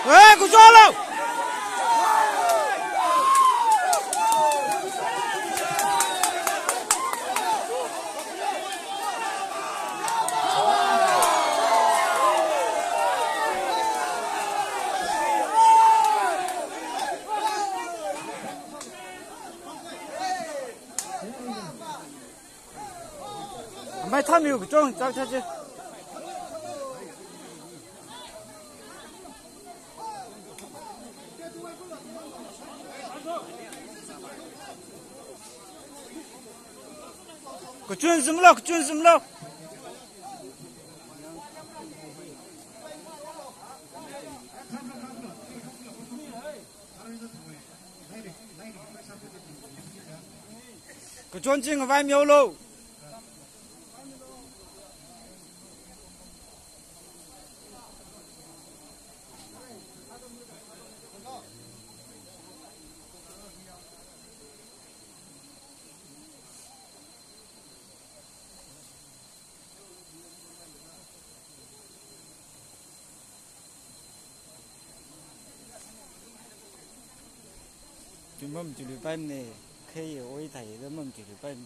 에, 그 좋아라. 많이 타면 좀 짝짝지. 그 준什么了？ 그 준什么了？ 그 준进外面喽。 mâm chỉ được bên này khi ôi thầy đó mâm chỉ được bên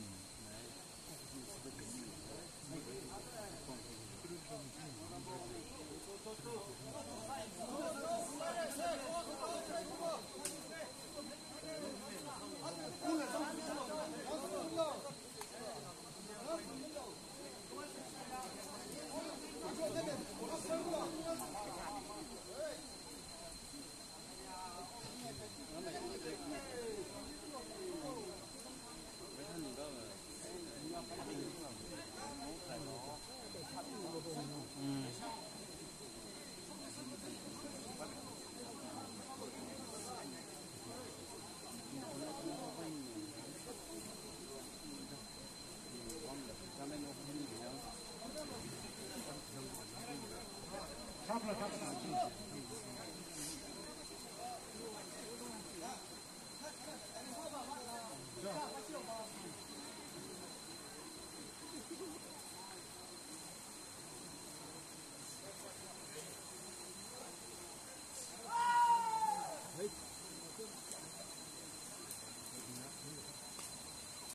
Kapla.